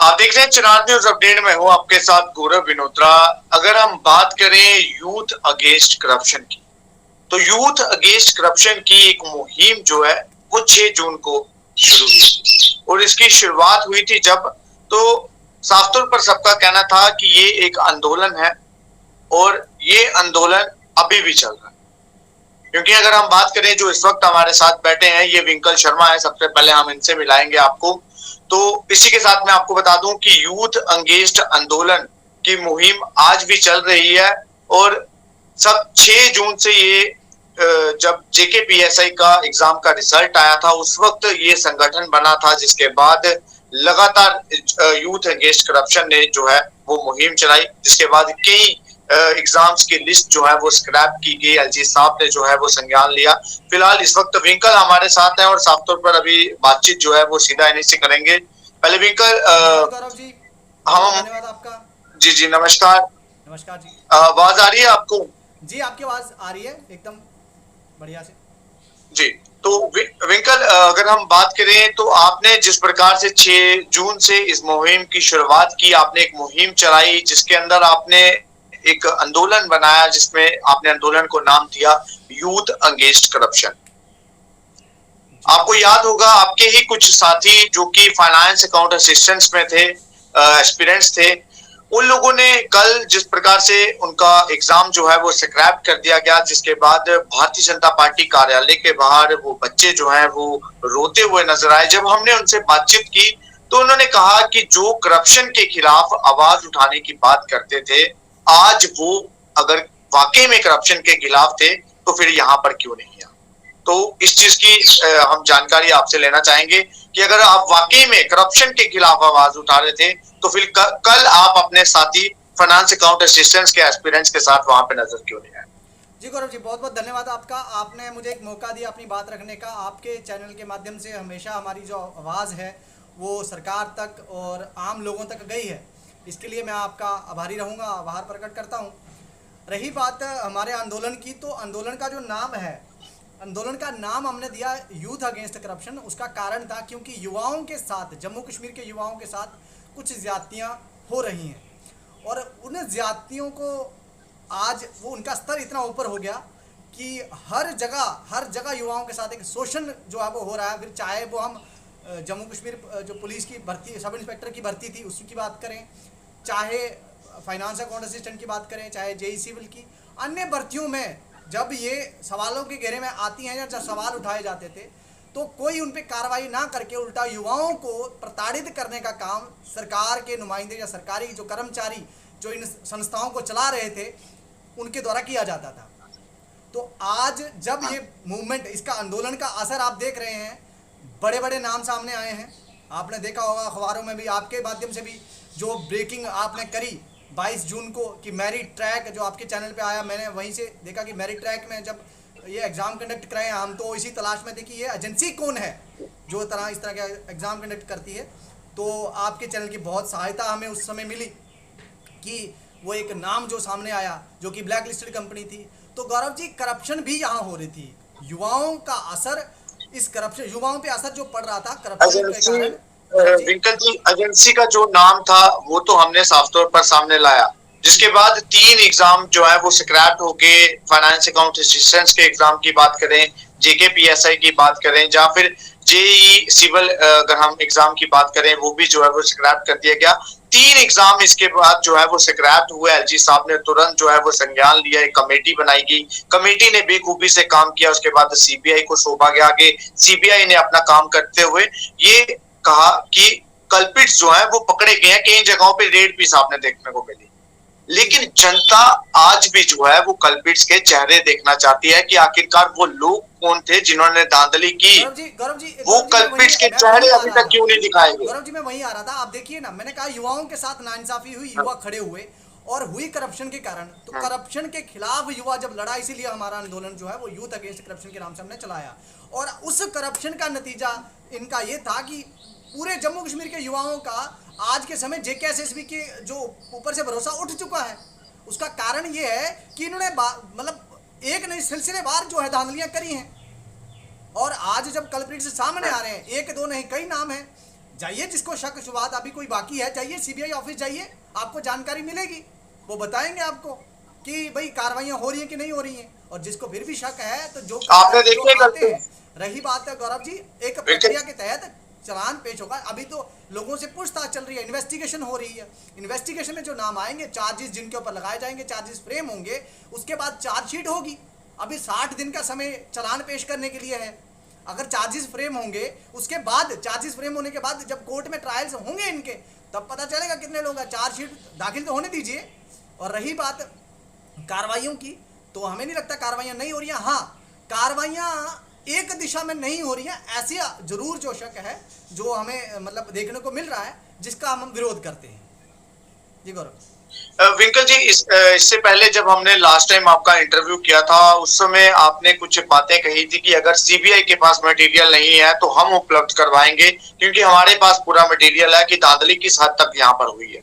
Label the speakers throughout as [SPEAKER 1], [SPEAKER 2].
[SPEAKER 1] आप देख रहे हैं चिराग न्यूज अपडेट में हूँ आपके साथ गौरव विनोत्रा। अगर हम बात करें यूथ अगेंस्ट करप्शन की, तो यूथ अगेंस्ट करप्शन की एक मुहिम जो है वो 6 जून को शुरू हुई थी और इसकी शुरुआत हुई थी जब, तो साफ तौर पर सबका कहना था कि ये एक आंदोलन है और ये आंदोलन अभी भी चल रहा है। क्योंकि अगर हम बात करें जो इस वक्त हमारे साथ बैठे हैं, ये विंकल शर्मा है। सबसे पहले हम इनसे मिलाएंगे आपको। तो इसी के साथ मैं आपको बता दूं कि यूथ अंगेज्ड आंदोलन की मुहिम आज भी चल रही है और सब 6 जून से ये जब जेकेपीएसआई का एग्जाम का रिजल्ट आया था उस वक्त ये संगठन बना था, जिसके बाद लगातार यूथ अगेंस्ट करप्शन ने जो है वो मुहिम चलाई, जिसके बाद कई एग्जाम्स की लिस्ट जो है वो स्क्रैप की गई। एलजी साहब ने जो है वो संज्ञान लिया। फिलहाल इस वक्त विंकल हमारे साथ है और साफ तौर पर अभी बातचीत जो है वो सीधा इन्हीं से करेंगे। पहले विंकल,
[SPEAKER 2] गौरव जी,
[SPEAKER 1] हम
[SPEAKER 2] धन्यवाद आपका।
[SPEAKER 1] जी जी नमस्कार।
[SPEAKER 2] नमस्कार जी।
[SPEAKER 1] आवाज आ रही है आपको?
[SPEAKER 2] जी, आपकी आवाज़ आ रही है एकदम बढ़िया से।
[SPEAKER 1] जी। तो विंकल, अगर हम बात करें तो आपने जिस प्रकार से 6 जून से इस मुहिम की शुरुआत की, आपने एक मुहिम चलाई जिसके अंदर आपने एक आंदोलन बनाया, जिसमें आपने आंदोलन को नाम दिया यूथ अगेंस्ट करप्शन।
[SPEAKER 2] जी
[SPEAKER 1] आपको याद होगा आपके ही कुछ साथी जो कि फाइनेंस अकाउंट असिस्टेंट्स में थे, एस्पिरेंट्स थे, उन लोगों ने कल जिस प्रकार से उनका एग्जाम जो है वो स्क्रैप कर दिया गया, जिसके बाद भारतीय जनता पार्टी कार्यालय के बाहर वो बच्चे जो हैं वो रोते हुए नजर आए। जब हमने उनसे बातचीत की तो उन्होंने कहा कि जो करप्शन के खिलाफ आवाज उठाने की बात करते थे, आज वो अगर वाकई में करप्शन के खिलाफ थे तो फिर यहाँ पर क्यों नहीं है। तो इस चीज की हम जानकारी आपसे लेना चाहेंगे कि अगर आप वाकई में करप्शन के खिलाफ आवाज उठा रहे थे तो फिर कल आप अपने साथी फाइनेंस अकाउंट असिस्टेंट्स के एस्पिरेंट्स के साथ वहां पे नजर क्यों नहीं आए?
[SPEAKER 2] जी गौरव जी, बहुत बहुत धन्यवाद आपका। आपने मुझे एक मौका दिया अपनी बात रखने का। आपके चैनल के माध्यम से हमेशा हमारी जो आवाज़ है वो सरकार तक और आम लोगों तक गई है। इसके लिए मैं आपका आभारी रहूँगा, आभार प्रकट करता हूँ। रही बात हमारे आंदोलन की, तो आंदोलन का जो नाम है, आंदोलन का नाम हमने दिया यूथ अगेंस्ट करप्शन। उसका कारण था क्योंकि युवाओं के साथ, जम्मू कश्मीर के युवाओं के साथ कुछ ज़्यादतियाँ हो रही हैं और उन ज़्यादतियों को आज वो उनका स्तर इतना ऊपर हो गया कि हर जगह युवाओं के साथ एक शोषण जो है वो हो रहा है। फिर चाहे वो हम जम्मू कश्मीर जो पुलिस की भर्ती, सब इंस्पेक्टर की भर्ती थी उसकी बात करें, चाहे फाइनेंस अकाउंट असिस्टेंट की बात करें, चाहे जेई सिविल की अन्य भर्तियों में जब ये सवालों के घेरे में आती हैं या जब सवाल उठाए जाते थे तो कोई उन पर कार्रवाई ना करके उल्टा युवाओं को प्रताड़ित करने का काम सरकार के नुमाइंदे या सरकारी जो कर्मचारी जो इन संस्थाओं को चला रहे थे उनके द्वारा किया जाता था। तो आज जब ये मूवमेंट, इसका आंदोलन का असर आप देख रहे हैं, बड़े बड़े नाम सामने आए हैं। आपने देखा होगा अखबारों में भी, आपके माध्यम से भी जो ब्रेकिंग आपने करी 22 जून को कि मेरिट ट्रैक जो आपके चैनल पे आया, मैंने वहीं से देखा कि मेरिट ट्रैक में जब ये एग्ज़ाम कंडक्ट कराए, हम तो इसी तलाश में थे कि ये एजेंसी कौन है जो इस तरह का एग्ज़ाम कंडक्ट करती है। तो आपके चैनल की बहुत सहायता हमें उस समय मिली कि वो एक नाम जो सामने आया जो कि ब्लैक लिस्टेड कंपनी थी। तो गौरव जी, करप्शन भी यहाँ हो रही थी। युवाओं का असर, इस करप्शन, युवाओं पे असर जो पड़ रहा था करप्शन के
[SPEAKER 1] एजेंसी,
[SPEAKER 2] कारण। गौरव जी,
[SPEAKER 1] विंकल जी, एजेंसी का जो नाम था वो तो हमने साफ तौर पर सामने लाया, जिसके बाद 3 एग्जाम जो है वो स्क्रैप हो गए। फाइनेंस अकाउंट असिस्टेंट्स के एग्जाम की बात करें, जेकेपीएसआई की बात करें, या फिर जेई सिविल अगर हम एग्जाम की बात करें, वो भी जो है वो स्क्रैप कर दिया गया। 3 एग्जाम इसके बाद जो है वो स्क्रैप हुए। एलजी साहब ने तुरंत जो है वो संज्ञान लिया, एक कमेटी बनाई गई, कमेटी ने बेखूबी से काम किया। उसके बाद सीबीआई को सौंपा गया। आगे सीबीआई ने अपना काम करते हुए ये कहा कि कल्पिट्स जो है वो पकड़े गए हैं। कई जगहों पे रेड पीस आपने देखने को मिली, लेकिन जनता आज भी जो है वो कल्पिट्स के चेहरे देखना चाहती है कि आखिरकार वो लोग कौन थे जिन्होंने धांधली की।
[SPEAKER 2] गौरव जी, गौरव जी,
[SPEAKER 1] वो
[SPEAKER 2] गौरव जी,
[SPEAKER 1] कल्पिट्स के
[SPEAKER 2] मैं
[SPEAKER 1] चेहरे
[SPEAKER 2] वहीं आ
[SPEAKER 1] अभी
[SPEAKER 2] रहा
[SPEAKER 1] तक
[SPEAKER 2] था।
[SPEAKER 1] क्यों नहीं दिखाए गए?
[SPEAKER 2] गौरव जी, मैं वहीं आ रहा था। आप देखिए ना, मैंने कहा युवाओं के साथ नाइंसाफी हुई, युवा खड़े हुए और हुई करप्शन के कारण। तो करप्शन के खिलाफ युवा जब लड़ा, इसीलिए हमारा आंदोलन जो है वो यूथ अगेंस्ट करप्शन के नाम से हमने चलाया। और उस करप्शन का नतीजा इनका ये था कि पूरे जम्मू कश्मीर के युवाओं का आज के समय जेकेएसएसबी के जो ऊपर से भरोसा उठ चुका है। उसका कारण ये है कि इन्होंने मतलब एक नहीं, सिलसिलेवार जो है धांधलियां करी हैं और आज जब कल्प्रिट्स सामने आ रहे हैं, एक दो नहीं कई नाम हैं। जाइए, जिसको शक शुबहात अभी कोई बाकी है, जाइए सीबीआई ऑफिस जाइए, आपको जानकारी मिलेगी, वो बताएंगे आपको कि भाई कार्रवाइयाँ हो रही हैं कि नहीं हो रही हैं। और जिसको फिर भी शक है तो
[SPEAKER 1] आपने
[SPEAKER 2] जो
[SPEAKER 1] देखिए
[SPEAKER 2] आते
[SPEAKER 1] करते
[SPEAKER 2] हैं, रही बात है गौरव जी, एक
[SPEAKER 1] बिल्कुल।
[SPEAKER 2] प्रक्रिया के तहत चालान पेश होगा। अभी तो लोगों से पूछताछ चल रही है, इन्वेस्टिगेशन हो रही है। इन्वेस्टिगेशन में जो नाम आएंगे, चार्जेस जिनके ऊपर लगाए जाएंगे, चार्जेस फ्रेम होंगे, उसके बाद चार्जशीट होगी। अभी 60 दिन का समय चालान पेश करने के लिए है। अगर चार्जेस फ्रेम होंगे, उसके बाद चार्जेस फ्रेम होने के बाद जब कोर्ट में ट्रायल्स होंगे इनके, तब पता चलेगा कितने लोग हैं। चार्जशीट दाखिल तो होने दीजिए। और रही बात कार्रवाइयों की, तो हमें नहीं लगता कार्रवाइयाँ नहीं हो रही हैं। हाँ, कार्रवाइयाँ एक दिशा में नहीं हो रही हैं, ऐसी जरूर जो शक है, जो हमें मतलब देखने को मिल रहा है, जिसका हम विरोध करते हैं। जी गौरव।
[SPEAKER 1] विंकल जी, इससे पहले जब हमने लास्ट टाइम आपका इंटरव्यू किया था, उस समय आपने कुछ बातें कही थी कि अगर सीबीआई के पास मटेरियल नहीं है तो हम उपलब्ध करवाएंगे, क्योंकि हमारे पास पूरा मटेरियल है कि धांधली किस हद तक यहाँ पर हुई है।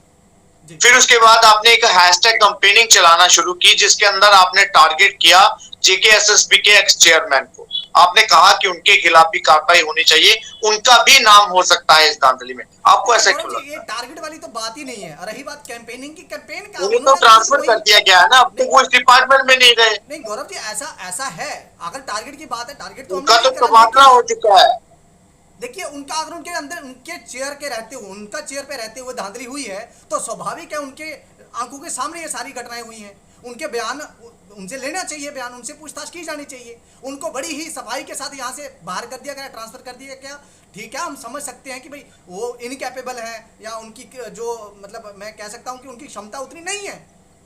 [SPEAKER 1] फिर उसके बाद आपने एक हैशटैग कैंपेनिंग चलाना शुरू की, जिसके अंदर आपने टारगेट किया जेकेएसएसबी के एक्स चेयरमैन को। आपने कहा कि उनके खिलाफ भी कार्रवाई होनी चाहिए, उनका भी नाम हो सकता है इस धांधली में। आपको ऐसा क्यों लगता
[SPEAKER 2] ये
[SPEAKER 1] है?
[SPEAKER 2] टारगेट वाली तो बात ही नहीं है। रही बात कैंपेनिंग की, कैंपेन का
[SPEAKER 1] उन्हें तो
[SPEAKER 2] उन्होंने खुद
[SPEAKER 1] ट्रांसफर
[SPEAKER 2] वही
[SPEAKER 1] कर दिया गया है ना, अब तो
[SPEAKER 2] नहीं
[SPEAKER 1] वो इस डिपार्टमेंट में नहीं रहे।
[SPEAKER 2] नहीं गौरव जी, ऐसा ऐसा है। अगर टारगेट की बात है, टारगेट तो हमने
[SPEAKER 1] उनका तो
[SPEAKER 2] नहीं करा,
[SPEAKER 1] तबादला
[SPEAKER 2] लेकिन
[SPEAKER 1] हो चुका है।
[SPEAKER 2] देखिए उनका, अगर उनके अंदर उनके चेयर के रहते हुए, उनका चेयर पे रहते हुए धांधली हुई है, तो स्वाभाविक है उनके आंखों के सामने ये सारी घटनाएं हुई हैं। उनके बयान उनसे लेना चाहिए, बयान उनसे पूछताछ की जानी चाहिए। उनको बड़ी ही सफाई के साथ यहाँ से बाहर कर दिया गया, ट्रांसफर कर दिया गया। ठीक है, हम समझ सकते हैं कि भाई वो इनकैपेबल है, या उनकी जो मतलब मैं कह सकता हूँ कि उनकी क्षमता उतनी नहीं है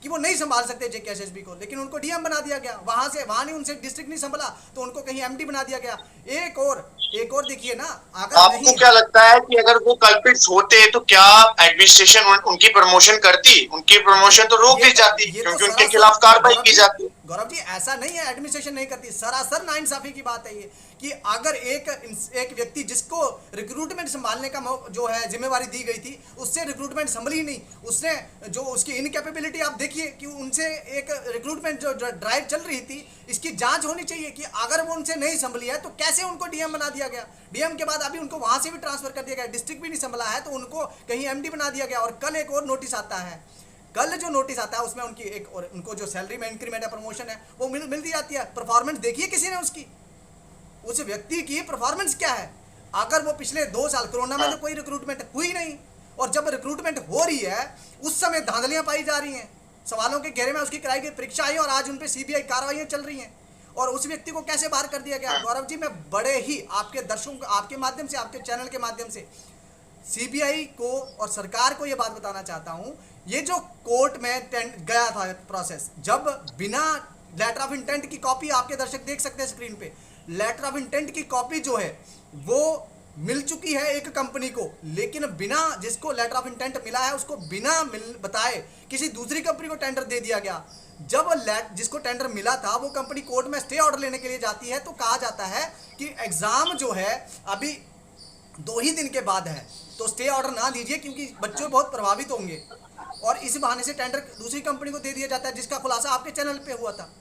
[SPEAKER 2] कि वो नहीं संभाल सकते जेकेएसएसबी को, लेकिन उनको डीएम बना दिया गया। वहां से वहां नहीं, उनसे डिस्ट्रिक्ट नहीं संभला तो उनको कहीं एमडी बना दिया गया। एक और देखिए ना, अगर
[SPEAKER 1] आपको
[SPEAKER 2] नहीं
[SPEAKER 1] क्या लगता है कि अगर वो कल्पिट्स होते तो क्या एडमिनिस्ट्रेशन उनकी प्रमोशन करती? उनकी प्रमोशन तो रोक दी जाती,
[SPEAKER 2] ये तो
[SPEAKER 1] क्योंकि उनके
[SPEAKER 2] सरासर
[SPEAKER 1] खिलाफ कार्रवाई की जाती।
[SPEAKER 2] गौरव जी ऐसा नहीं है एडमिनिस्ट्रेशन नहीं करती, सरासर नाइंसाफी की बात है ये, कि अगर एक व्यक्ति जिसको रिक्रूटमेंट संभालने का जो है जिम्मेवारी दी गई थी, उससे रिक्रूटमेंट संभली नहीं, उसने जो उसकी इनकैपेबिलिटी आप देखिए कि उनसे एक रिक्रूटमेंट जो ड्राइव चल रही थी, इसकी जांच होनी चाहिए कि अगर वो उनसे नहीं संभली है तो कैसे उनको डीएम बना दिया गया। डीएम के बाद अभी उनको वहां से भी ट्रांसफर कर दिया गया, डिस्ट्रिक्ट भी नहीं संभला है तो उनको कहीं एमडी बना दिया गया। और कल एक और नोटिस आता है, कल जो नोटिस आता है उसमें उनकी एक और उनको जो सैलरी में इंक्रीमेंट है, प्रमोशन है, वो मिल दी जाती है। परफॉर्मेंस देखिए किसी ने उसकी, उस व्यक्ति की परफॉर्मेंस क्या है। अगर वो पिछले 2 साल कोरोना में तो कोई रिक्रूटमेंट हुई नहीं, और जब रिक्रूटमेंट हो रही है उस समय धांधलियां पाई जा रही हैं, सवालों के घेरे में उसकी कराई गई परीक्षा आई और आज उन पर सीबीआई कार्रवाइयां चल रही हैं, और उस व्यक्ति को कैसे बाहर कर दिया गया। गौरव जी, मैं बड़े ही आपके दर्शकों, आपके माध्यम से, आपके चैनल के माध्यम से सीबीआई को और सरकार को यह बात बताना चाहता हूं, ये जो कोर्ट में गया था प्रोसेस, जब बिना लेटर ऑफ इंटेंट की कॉपी, आपके दर्शक देख सकते हैं स्क्रीन पे, लेटर ऑफ इंटेंट की कॉपी जो है वो मिल चुकी है एक कंपनी को, लेकिन बिना, जिसको लेटर ऑफ इंटेंट मिला है उसको बिना बताए किसी दूसरी कंपनी को टेंडर दे दिया गया। जब जिसको टेंडर मिला था वो कंपनी कोर्ट में स्टे ऑर्डर लेने के लिए जाती है तो कहा जाता है कि एग्जाम जो है अभी 2 ही दिन के बाद है, तो स्टे ऑर्डर ना दीजिए क्योंकि बच्चे बहुत प्रभावित होंगे, और इस बहाने से टेंडर दूसरी कंपनी को दे दिया जाता है, जिसका खुलासा आपके चैनल पे हुआ था।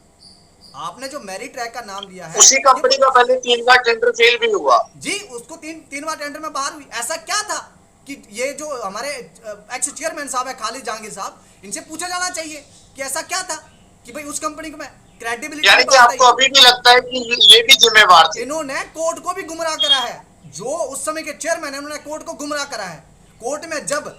[SPEAKER 2] आपने जो मेरी ट्रैक का नाम लिया है,
[SPEAKER 1] उसी कंपनी का पहले 3 बार टेंडर फेल भी हुआ
[SPEAKER 2] जी, उसको तीन बार टेंडर में बाहर हुई। ऐसा क्या था कि ये जो हमारे एक्स चेयरमैन साहब है खालिद जहांगीर साहब, इनसे पूछा जाना चाहिए कि ऐसा क्या था कि भाई उस कंपनी को मैं क्रेडिबिलिटी,
[SPEAKER 1] यानी कि आपको अभी भी लगता है कि ये भी जिम्मेवार थे?
[SPEAKER 2] इन्होंने कोर्ट को भी गुमराह करा है, जो उस समय के चेयरमैन है उन्होंने कोर्ट को गुमराह करा है। कोर्ट में जब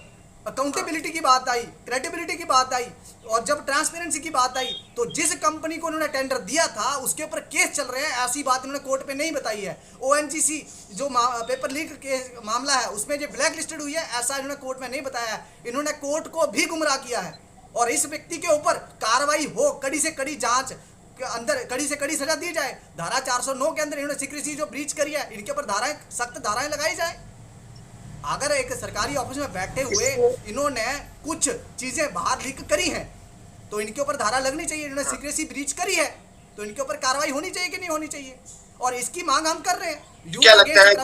[SPEAKER 2] अकाउंटेबिलिटी की बात आई, क्रेडिबिलिटी की बात आई, और जब ट्रांसपेरेंसी की बात आई, तो जिस कंपनी को उन्होंने टेंडर दिया था उसके ऊपर केस चल रहे हैं, ऐसी बात उन्होंने कोर्ट पे नहीं बताई है। ओएनजीसी जो पेपर लीक के मामला है उसमें जो ब्लैक लिस्टेड हुई है, ऐसा इन्होंने कोर्ट में नहीं बताया है। इन्होंने कोर्ट को भी गुमराह किया है, और इस व्यक्ति के ऊपर कार्रवाई हो, कड़ी से कड़ी जांच के अंदर कड़ी से कड़ी सजा दी जाए। धारा 409 के अंदर इन्होंने सीक्रेसी जो ब्रीच करी है, इनके ऊपर धाराएं, सख्त धाराएं लगाई जाए। अगर एक सरकारी ऑफिस में बैठे हुए इन्होंने कुछ चीजें बाहर लीक करी हैं तो इनके ऊपर धारा लगनी चाहिए। इन्होंने सीक्रेसी ब्रीच करी है तो इनके ऊपर कार्रवाई होनी चाहिए कि नहीं होनी चाहिए, और इसकी मांग हम कर रहे हैं।
[SPEAKER 1] क्या लगता है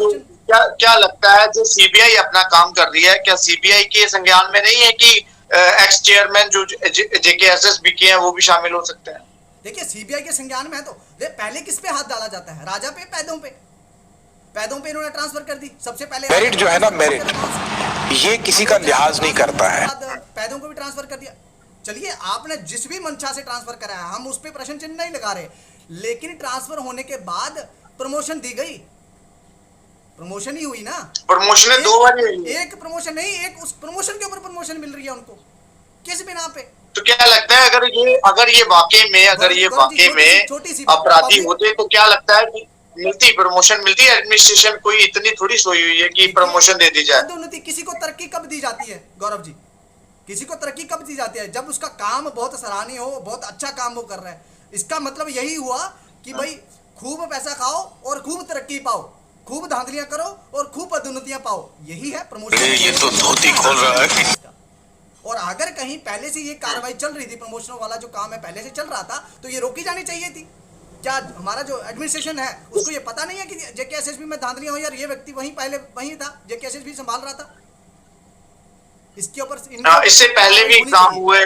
[SPEAKER 1] क्या लगता है जो सीबीआई अपना काम कर रही है, क्या सीबीआई के संज्ञान में नहीं है कि एक्स चेयरमैन जो जेकेएसएसबी के हैं वो भी शामिल हो सकते हैं?
[SPEAKER 2] देखिए सीबीआई के संज्ञान में है तो पहले किस पे हाथ डाला जाता है? राजा पे, पैदों पे। पैदों पे इन्होंने ट्रांसफर कर दी। सबसे पहले
[SPEAKER 3] मेरिट जो है ना, मेरिट ये किसी का लिहाज नहीं करता है।
[SPEAKER 2] पैदों को भी ट्रांसफर कर दिया। चलिए, आपने जिस भी मंशा से ट्रांसफर कराया, हम उस पर प्रश्न चिन्ह नहीं लगा रहे, लेकिन ट्रांसफर होने के बाद प्रमोशन दी गई, प्रमोशन ही हुई ना।
[SPEAKER 1] प्रमोशन 2 बार हुई।
[SPEAKER 2] एक प्रमोशन नहीं, एक उस प्रमोशन के ऊपर प्रमोशन मिल रही है उनको, किस बिना पे?
[SPEAKER 1] तो क्या लगता है, अगर ये वाकई में अपराधी होते तो क्या लगता है कि प्रमोशन मिलती है? एडमिनिस्ट्रेशन कोई इतनी थोड़ी सोई हुई है कि प्रमोशन दे दी जाए।
[SPEAKER 2] पदोन्नति किसी को तरक्की कब दी जाती है गौरव जी? किसी को तरक्की कब दी जाती है? जब उसका काम बहुत सराहनीय हो, बहुत अच्छा काम वो कर रहा है। इसका मतलब यही हुआ कि भाई खूब पैसा खाओ और खूब तरक्की पाओ, खूब धांधलियां करो और खूब पदोन्नतियां पाओ, यही है प्रमोशन।
[SPEAKER 3] ये तो धोती खोल रहा है।
[SPEAKER 2] और अगर कहीं पहले से ये कार्रवाई चल रही थी, प्रमोशन वाला जो काम है पहले से चल रहा था, तो ये रोकी जानी चाहिए थी। क्या हमारा जो एडमिनिस्ट्रेशन है उसको ये पता नहीं है कि जेकेएसएसबी में धांधलियां हुई, यार ये व्यक्ति वहीं था, जेकेएसएसबी संभाल रहा था। इसके ऊपर
[SPEAKER 1] इससे पहले भी एग्जाम हुए,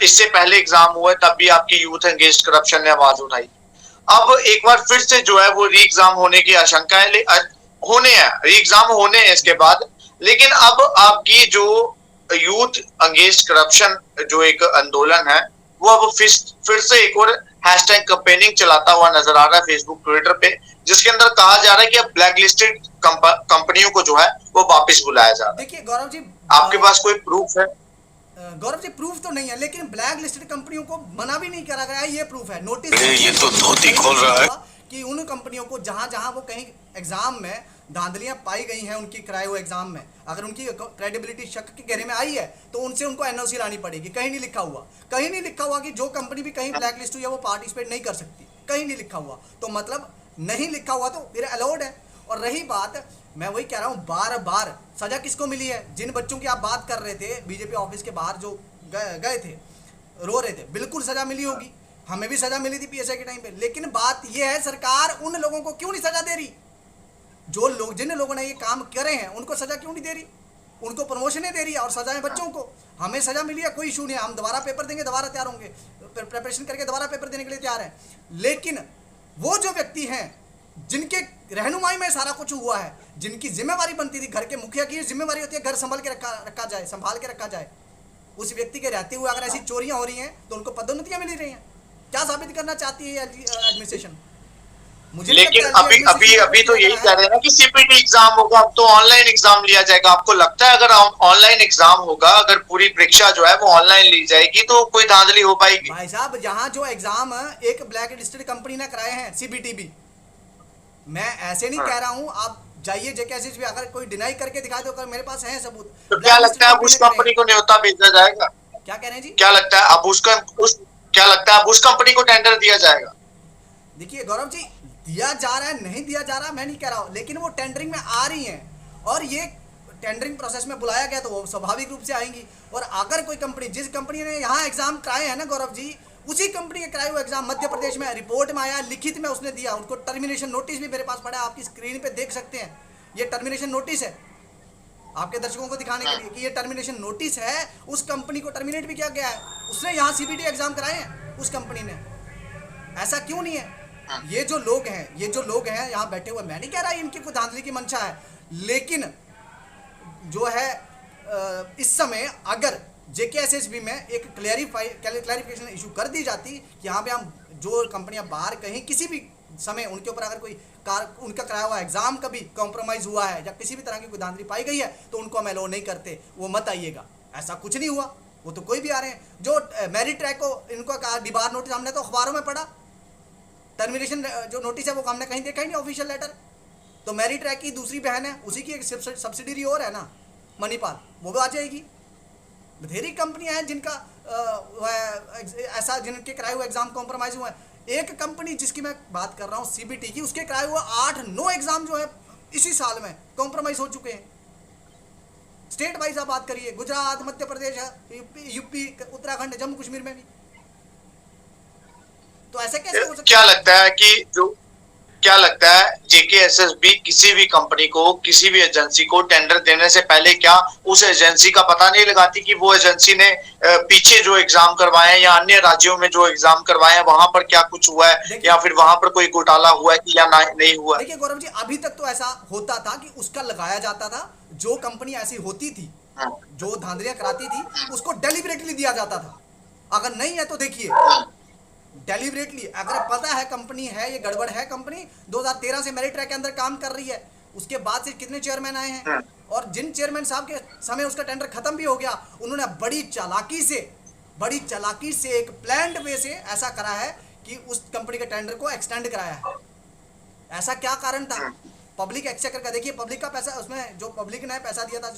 [SPEAKER 1] इससे पहले एग्जाम हुए तब भी आपकी यूथ एंगेज्ड करप्शन ने आवाज उठाई। अब एक बार फिर से जो है वो री एग्जाम होने की आशंका है, री एग्जाम होने हैं इसके बाद। लेकिन अब आपकी जो यूथ एंगेज्ड करप्शन जो एक आंदोलन है, वो अब फिर से एक और हैशटैग कैंपेनिंग चलाता हुआ नजर आ रहा है फेसबुक ट्विटर पे, जिसके अंदर कहा जा रहा है कि अब ब्लैक लिस्टेड कंपनियों को जो है वो वापस बुलाया जा रहा है।
[SPEAKER 2] देखिए गौरव जी,
[SPEAKER 1] आपके पास कोई प्रूफ है?
[SPEAKER 2] गौरव जी, प्रूफ तो नहीं है, लेकिन ब्लैक लिस्टेड कंपनियों को मना भी नहीं करा गया है, ये प्रूफ है। नोटिस
[SPEAKER 3] ये तो धोती खोल रहा है
[SPEAKER 2] कि उन कंपनियों को जहां जहां वो कहीं एग्जाम में धांधलियां पाई गई हैं, उनकी कराए हुए एग्जाम में, अगर उनकी क्रेडिबिलिटी शक के घेरे में आई है तो उनको एनओसी लानी पड़ेगी। कहीं नहीं लिखा हुआ कि जो कंपनी भी कहीं ब्लैक लिस्ट हुई है वो पार्टिसिपेट नहीं कर सकती, कहीं नहीं लिखा हुआ। तो मतलब नहीं लिखा हुआ तो फिर अलाउड है। और रही बात, मैं वही कह रहा हूँ, बार बार सजा किसको मिली है? जिन बच्चों की आप बात कर रहे थे बीजेपी ऑफिस के बाहर जो गए थे, रो रहे थे, बिल्कुल सजा मिली होगी, हमें भी सजा मिली थी पीएसआई के टाइम पे। लेकिन बात यह है, सरकार उन लोगों को क्यों नहीं सजा दे रही? जिन लोगों ने ये काम करे हैं उनको सजा क्यों नहीं दे रही? उनको प्रमोशन दे रही है और सजाएं बच्चों को। हमें सजा मिली है, कोई इशू नहीं है, हम दोबारा पेपर देंगे, दोबारा तैयार होंगे, प्रिपरेशन करके दोबारा पेपर देने के लिए तैयार हैं। लेकिन वो जो व्यक्ति हैं जिनके रहनुमाई में सारा कुछ हुआ है, जिनकी जिम्मेवारी बनती थी, घर के मुखिया की जिम्मेवारी होती है घर संभाल के रखा जाए, उस व्यक्ति के रहते हुए अगर ऐसी चोरियां हो रही हैं तो उनको पदोन्नतियां मिल रही हैं। क्या साबित करना चाहती है एडमिनिस्ट्रेशन?
[SPEAKER 1] लेकिन अभी तो यही कह रहे हैं ना कि सीपीटी एग्जाम होगा, अब तो ऑनलाइन एग्जाम लिया जाएगा। आपको लगता है अगर ऑनलाइन एग्जाम होगा, अगर पूरी परीक्षा जो है वो ऑनलाइन ली जाएगी तो कोई धांधली हो पाएगी?
[SPEAKER 2] भाई साहब, यहाँ जो एग्जाम एक ब्लैक लिस्टेड कंपनी ने कराए हैं, सीबीटीबी, मैं ऐसे नहीं कह रहा हूँ, आप जाइए जेकेएसएसबी, अगर कोई डिनाई करके दिखा दो, अगर मेरे पास है सबूत।
[SPEAKER 1] तो क्या लगता है उस कंपनी को न्योता भेजा जाएगा?
[SPEAKER 2] क्या कह रहे हैं जी?
[SPEAKER 1] क्या लगता है अब उस कंपनी को टेंडर दिया जाएगा?
[SPEAKER 2] देखिए गौरव जी, दिया जा रहा है नहीं दिया जा रहा मैं नहीं कह रहा हूं, लेकिन वो टेंडरिंग में आ रही हैं और ये टेंडरिंग प्रोसेस में बुलाया गया तो वो स्वाभाविक रूप से आएंगी। और अगर कोई कंपनी, जिस कंपनी ने यहाँ एग्जाम कराए हैं ना गौरव जी, उसी कंपनी के कराए हुए एग्जाम मध्य प्रदेश में रिपोर्ट में आया, लिखित में उसने दिया, उनको टर्मिनेशन नोटिस भी मेरे पास पड़ा है, आपकी स्क्रीन पे देख सकते हैं। ये टर्मिनेशन नोटिस है, आपके दर्शकों को दिखाने के लिए कि ये टर्मिनेशन नोटिस है। उस कंपनी को टर्मिनेट भी किया गया है, उसने यहाँ सीबीटी एग्जाम कराए हैं उस कंपनी ने। ऐसा क्यों नहीं है? ये जो लोग हैं यहाँ बैठे हुए, मैं नहीं कह रहा इनकी कोई धांधली की मंशा है, लेकिन जो है इस समय अगर जेकेएसएसबी में एक क्लैरिफिकेशन इशू कर दी जाती कि यहाँ पे हम जो कंपनियां बाहर कहीं किसी भी समय उनके ऊपर अगर कोई उनका कराया हुआ एग्जाम कभी कॉम्प्रोमाइज हुआ है या किसी भी तरह की कोई धांधली पाई गई है तो उनको हम अलाउ नहीं करते, वो मत आइएगा। ऐसा कुछ नहीं हुआ, वो तो कोई भी आ रहे हैं। जो मेरिट ट्रैक को इनको कहा डिबार नोटिस, हमने तो अखबारों में पढ़ा, टर्मिनेशन जो नोटिस है वो हमने कहीं देखा ही नहीं ऑफिशियल लेटर। तो मेरिट ट्रैक की दूसरी बहन है, उसी की एक सब्सिडरी और है ना मणिपाल, वो भी आ जाएगी। बथेरी कंपनियां हैं जिनका ऐसा जिनके कराए हुए एग्जाम कॉम्प्रोमाइज हुआ है। एक कंपनी जिसकी मैं बात कर रहा हूँ सीबीटी की, उसके कराए हुए 8-9 एग्जाम जो है इसी साल में कॉम्प्रोमाइज हो चुके हैं। स्टेट वाइज आप बात करिए, गुजरात, मध्य प्रदेश, यूपी, उत्तराखंड, जम्मू कश्मीर में भी। तो ऐसे कैसे हो सकता है?
[SPEAKER 1] क्या लगता है कि क्या लगता है जेकेएसएसबी किसी भी कंपनी को, किसी भी एजेंसी को टेंडर देने से पहले क्या उस एजेंसी का पता नहीं लगाती कि वो एजेंसी ने पीछे जो एग्जाम करवाए हैं या अन्य राज्यों में जो एग्जाम करवाए हैं वहां पर क्या कुछ हुआ है या फिर वहां पर कोई घोटाला हुआ है कि या नहीं हुआ?
[SPEAKER 2] देखिए गौरव जी, अभी तक तो ऐसा होता था कि उसका लगाया जाता था, जो कंपनी ऐसी होती थी जो धांधलियां कराती थी उसको डेलिबरेटली दिया जाता था। अगर नहीं है तो देखिए डेलिबरेटली, अगर पता है कंपनी है ये गड़बड़ है, कंपनी 2013 से मेरिट ट्रैक के अंदर काम कर रही है, उसके बाद से कितने चेयरमैन आए हैं और जिन चेयरमैन साहब के समय उसका टेंडर खत्म भी हो गया, उन्होंने बड़ी चालाकी से एक प्लान्ड वे से ऐसा करा है कि उस कंपनी के टेंडर को एक्सटेंड कराया है। ऐसा क्या कारण था? पब्लिक एक्सचेकर का देखिए, पब्लिक का पैसा, उसमें जो पब्लिक ने पैसा दिया था,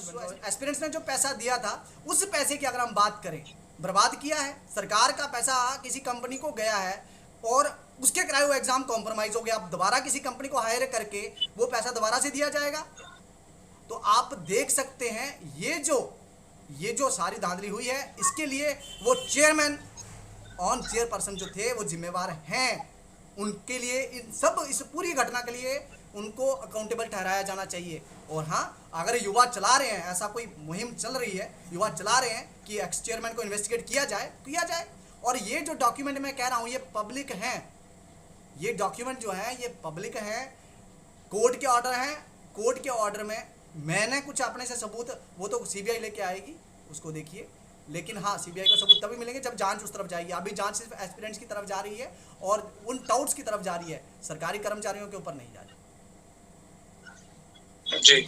[SPEAKER 2] एस्पिरेंट्स ने जो पैसा दिया था, उस पैसे की अगर हम बात करें, बर्बाद किया है। सरकार का पैसा किसी कंपनी को गया है और उसके कराए हुए एग्जाम कॉम्प्रोमाइज हो गया, अब दोबारा किसी कंपनी को हायर करके वो पैसा दोबारा से दिया जाएगा। तो आप देख सकते हैं ये जो सारी धांधली हुई है, इसके लिए वो चेयरमैन ऑन चेयरपर्सन जो थे वो जिम्मेवार हैं। उनके लिए इस पूरी घटना के लिए उनको अकाउंटेबल ठहराया जाना चाहिए। और हाँ, अगर युवा चला रहे हैं, ऐसा कोई मुहिम चल रही है, युवा चला रहे हैं कि एक्स चेयरमैन को इन्वेस्टिगेट किया जाए। और ये जो डॉक्यूमेंट मैं कह रहा हूँ ये पब्लिक हैं, ये डॉक्यूमेंट जो है ये पब्लिक हैं, कोर्ट के ऑर्डर हैं। कोर्ट के ऑर्डर में मैंने कुछ अपने से सबूत, वो तो सीबीआई लेके आएगी, उसको देखिए। लेकिन हाँ, सीबीआई को सबूत तभी मिलेंगे जब जांच उस तरफ जाएगी। अभी जांच सिर्फ एस्पिरेंट्स की तरफ जा रही है और उन टाउट्स की तरफ जा रही है, सरकारी कर्मचारियों के ऊपर नहीं जा रही।
[SPEAKER 1] जी,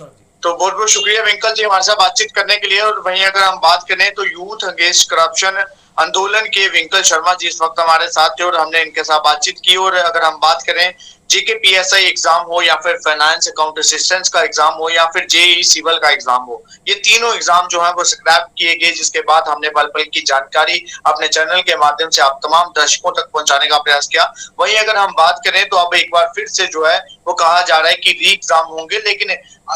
[SPEAKER 1] तो बहुत बहुत शुक्रिया विंकल जी हमारे साथ बातचीत करने के लिए। और वहीं अगर हम बात करें तो यूथ अगेंस्ट करप्शन आंदोलन के विंकल शर्मा जी इस वक्त हमारे साथ थे और हमने इनके साथ बातचीत की। और अगर हम बात करें जीकेपीएसआई एग्जाम हो या फिर फाइनेंस अकाउंट असिस्टेंस का एग्जाम हो या फिर जेईई सिविल का एग्जाम हो, ये तीनों एग्जाम जो है वो स्क्रैप किए गए, जिसके बाद हमने पल पल की जानकारी अपने चैनल के माध्यम से आप तमाम दर्शकों तक पहुंचाने का प्रयास किया। वहीं अगर हम बात करें तो अब एक बार फिर से जो है वो कहा जा रहा है कि री एग्जाम होंगे, लेकिन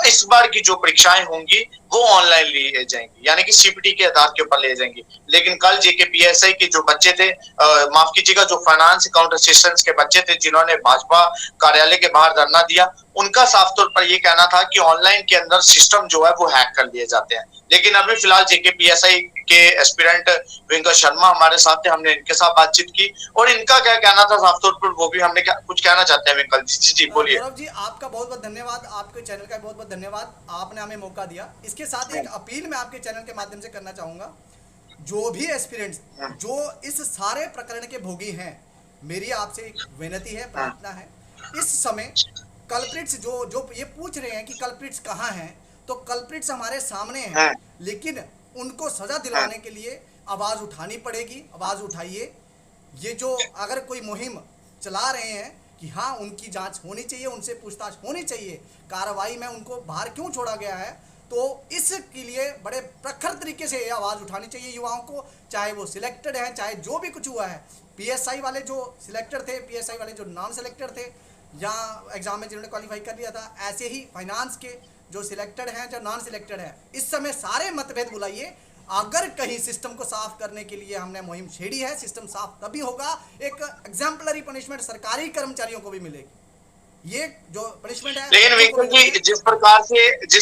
[SPEAKER 1] इस बार की जो परीक्षाएं होंगी वो ऑनलाइन लिए जाएंगी, यानी कि सीपीटी के आधार के ऊपर ले जाएंगी। लेकिन कल जेकेपीएसआई के जो बच्चे थे, माफ कीजिएगा, जो फाइनेंस अकाउंट असिस्टेंट्स के बच्चे थे जिन्होंने भाजपा कार्यालय के बाहर धरना दिया, उनका साफ तौर पर ये कहना था कि ऑनलाइन के अंदर सिस्टम जो है वो हैक कर लिए जाते हैं। लेकिन अभी फिलहाल जेकेपीएसआई के एस्पिरेंट विंकल शर्मा हमारे साथ थे, हमने इनके साथ बातचीत की और इनका क्या कहना था साफ तौर पर वो भी हमने कुछ कहना चाहते हैं। विंकल जी, जी बोलिए।
[SPEAKER 2] गौरव जी, आपका बहुत बहुत धन्यवाद, आपके चैनल का बहुत बहुत धन्यवाद, आपने हमें मौका दिया। इसके साथ एक अपील मैं आपके चैनल के माध्यम से करना चाहूंगा, जो भी एस्पिरेंट्स जो इस सारे प्रकरण के भोगी हैं, मेरी आपसे एक विनती है, प्रार्थना है, इस समय कल्प्रिट्स जो ये पूछ रहे हैं कि कल्प्रिट्स कहाँ हैं, तो कल्प्रिट्स हमारे सामने हैं, लेकिन उनको सजा दिलाने के लिए आवाज उठानी पड़ेगी। आवाज उठाइए। ये जो अगर कोई मुहिम चला रहे हैं कि हाँ उनकी जांच होनी चाहिए, उनसे पूछताछ होनी चाहिए, कार्रवाई में उनको बाहर क्यों छोड़ा गया है, तो इसके लिए बड़े प्रखर तरीके से आवाज़ उठानी चाहिए युवाओं को, चाहे वो सिलेक्टेड हैं, चाहे जो भी कुछ हुआ है। पीएसआई वाले जो सिलेक्टेड थे, पीएसआई वाले जो नॉन सिलेक्टेड थे, या एग्जाम में जिन्होंने क्वालिफाई कर लिया था, ऐसे ही फाइनेंस के जो सिलेक्टेड हैं, जो नॉन सिलेक्टेड हैं, इस समय सारे मतभेद बुलाइए। अगर कहीं सिस्टम को साफ करने के लिए हमने मुहिम छेड़ी है, सिस्टम साफ तभी होगा, एक एग्जाम्पलरी पनिशमेंट सरकारी कर्मचारियों को भी मिलेगी। ये जो पनिशमेंट है,
[SPEAKER 1] लेकिन विंकल जी जिस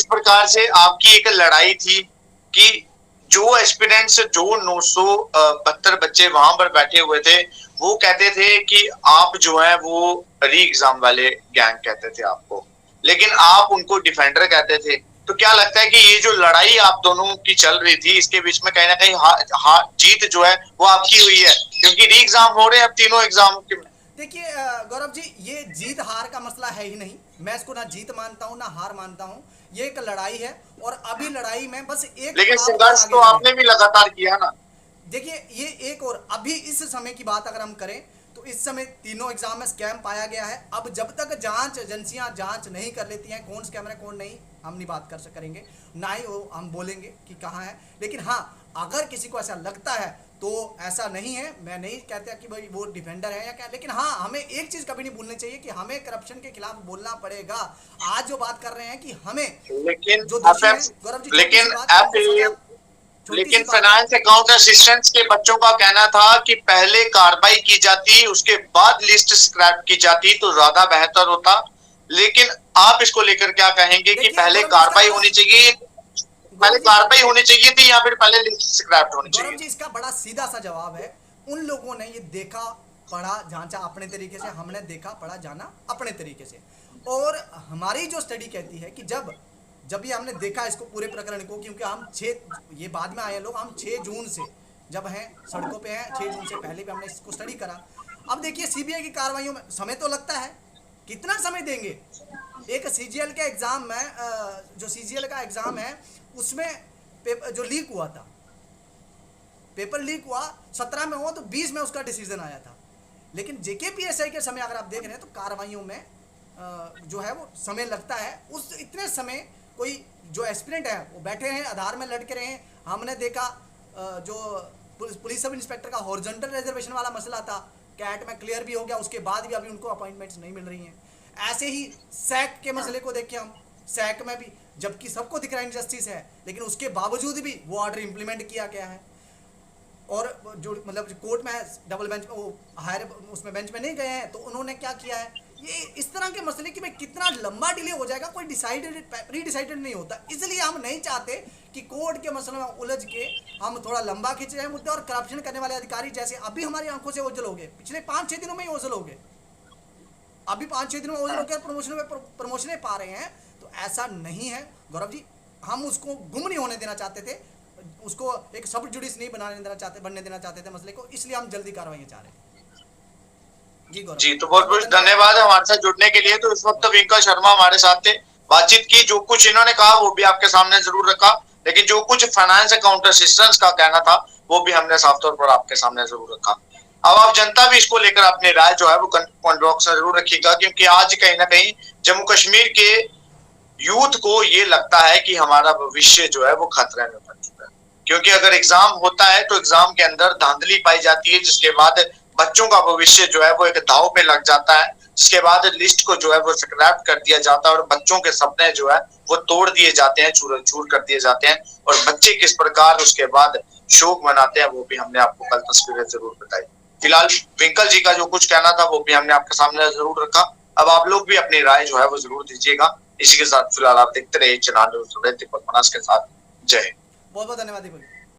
[SPEAKER 1] प्रकार से आपकी एक लड़ाई थी कि जो एस्पिरेंट्स, जो 972 बच्चे वहां पर बैठे हुए थे, वो कहते थे कि आप जो है वो री एग्जाम वाले गैंग कहते थे आपको, लेकिन आप उनको डिफेंडर कहते थे। तो क्या लगता है कि ये जो लड़ाई आप दोनों की चल रही थी, इसके बीच में कहीं ना कहीं जीत जो है वो आपकी हुई है, क्योंकि री एग्जाम हो रहे हैं अब तीनों एग्जाम के।
[SPEAKER 2] देखिए गौरव जी, ये जीत हार का मसला है ही नहीं, मैं इसको ना जीत मानता हूँ ना हार मानता हूँ, ये एक लड़ाई है और अभी लड़ाई में बस एक,
[SPEAKER 1] लेकिन संघर्ष तो आपने भी लगातार किया ना।
[SPEAKER 2] देखिए ये एक, और अभी इस समय की बात अगर हम करें तो इस समय तीनों एग्जाम में स्कैम पाया गया है। अब जब तक जांच एजेंसियां जांच नहीं कर लेती हैं कौन स्कैमर है कौन नहीं, हम नहीं बात करेंगे, ना ही वो हम बोलेंगे कि कहाँ है। लेकिन हाँ, अगर किसी को ऐसा लगता है तो ऐसा नहीं है, मैं नहीं कहता कि भाई वो डिफेंडर है या क्या, लेकिन हाँ हमें एक चीज कभी नहीं भूलनी चाहिए कि हमें करप्शन के खिलाफ बोलना पड़ेगा। आज जो बात कर रहे हैं कि हमें
[SPEAKER 1] लेकिन
[SPEAKER 2] जो दोषी हैं, गौरव जी, छोटी सी
[SPEAKER 1] लेकिन
[SPEAKER 2] बात है।
[SPEAKER 1] फाइनेंस अकाउंट असिस्टेंट्स के बच्चों का कहना था कि पहले कार्रवाई की जाती, उसके बाद लिस्ट स्क्रैप की जाती तो ज्यादा बेहतर होता। लेकिन आप इसको लेकर क्या कहेंगे कि
[SPEAKER 2] देखिए
[SPEAKER 1] पहले
[SPEAKER 2] गौरव जी, इसका
[SPEAKER 1] कार्रवाई
[SPEAKER 2] बड़ा
[SPEAKER 1] होनी चाहिए,
[SPEAKER 2] गौरव
[SPEAKER 1] पहले
[SPEAKER 2] जी
[SPEAKER 1] कार्रवाई होनी चाहिए थी या फिर पहले लिस्ट स्क्रैप होनी
[SPEAKER 2] गौरव
[SPEAKER 1] चाहिए
[SPEAKER 2] जी
[SPEAKER 1] थी?
[SPEAKER 2] इसका बड़ा सीधा सा जवाब है, उन लोगों ने ये देखा पढ़ा जांचा अपने तरीके से, हमने देखा पढ़ा जाना अपने तरीके से। और हमारी जो स्टडी कहती है कि जब जब ये हमने देखा इसको पूरे प्रकरण को, क्योंकि हम 6 ये बाद में आए लोग, हम 6 जून से जब हैं सड़कों पे हैं, 6 जून से पहले भी हमने इसको स्टडी करा। अब देखिए सीबीआई की कार्रवाइयों में समय तो लगता है, कितना समय देंगे? एक सीजीएल के एग्ज़ाम में जो सीजीएल का एग्ज़ाम है उसमें जो लीक हुआ था, पेपर लीक हुआ 17 में हुआ तो 20 में उसका डिसीजन आया था। लेकिन जेकेपीएसआई के समय अगर आप देख रहे हैं तो कार्रवाइयों में जो है वो समय लगता है। उस इतने समय कोई जो एस्पिरेंट है वो बैठे हैं, आधार में लड़के रहे हैं। हमने देखा जो पुलिस सब इंस्पेक्टर का हॉरिजॉन्टल रिजर्वेशन वाला मसला था, कैट में क्लियर भी हो गया, उसके बाद भी अभी उनको अपॉइंटमेंट्स नहीं मिल रही हैं। ऐसे ही सैक के मसले को देखें हम, सैक में भी जबकि सबको दिख रहा है इनजस्टिस है, लेकिन उसके बावजूद भी वो ऑर्डर इंप्लीमेंट किया गया है। और जो मतलब जो कोर्ट में है डबल बेंच में, वो हायर उसमें बेंच में नहीं गए हैं, तो उन्होंने क्या किया है, ये इस तरह के मसले कि भाई कितना लंबा डिले हो जाएगा, कोई डिसाइडेड प्री डिसाइडेड नहीं होता। इसलिए हम नहीं चाहते कि कोर्ट के मसलों में उलझ के हम थोड़ा लंबा खींच रहे हैं मुद्दे, और करप्शन करने वाले अधिकारी जैसे अभी हमारी आंखों से ओझल हो गए, पिछले 5-6 दिनों में ही ओझल हो गए, अभी 5-6 दिनों में ओझल होकर प्रमोशनें पा रहे हैं। तो ऐसा नहीं है गौरव जी, हम उसको गुम नहीं होने देना चाहते थे, उसको एक सब जुडिस नहीं बनने देना चाहते थे मसले को, इसलिए हम जल्दी कार्रवाई चाह रहे थे। जी गौरव
[SPEAKER 1] जी, तो बहुत बहुत धन्यवाद हमारे साथ जुड़ने के लिए। तो इस वक्त विंकल शर्मा हमारे साथ थे, बातचीत की, जो कुछ इन्होंने कहा वो भी आपके सामने जरूर रखा, लेकिन जो कुछ फाइनेंस अकाउंट असिस्टेंट्स का कहना था वो भी हमने साफ तौर पर आपके सामने जरूर रखा। अब आप जनता भी इसको लेकर अपनी राय जो है वो कमेंट बॉक्स में जरूर रखिएगा, क्योंकि आज कहीं ना कहीं जम्मू कश्मीर के यूथ को ये लगता है कि हमारा भविष्य जो है वो खतरे में पड़ चुका है। क्योंकि अगर एग्जाम होता है तो एग्जाम के अंदर धांधली पाई जाती है, जिसके बाद बच्चों का भविष्य जो है वो एक दांव पे लग जाता है, जिसके बाद लिस्ट को जो है वो स्क्रैप कर दिया जाता है और बच्चों के सपने जो है वो तोड़ दिए जाते हैं, चूर चूर कर दिए जाते हैं। और बच्चे किस प्रकार उसके बाद शोक मनाते हैं वो भी हमने आपको कल तस्वीरें जरूर बताई। फिलहाल विंकल जी का जो कुछ कहना था वो भी हमने आपके सामने जरूर रखा। अब आप लोग भी अपनी राय जो है वो जरूर दीजिएगा। इसी के साथ फिलहाल आप देखते रहिए चैनल न्यूज़ के साथ। जय हिंद।
[SPEAKER 2] बहुत बहुत धन्यवाद।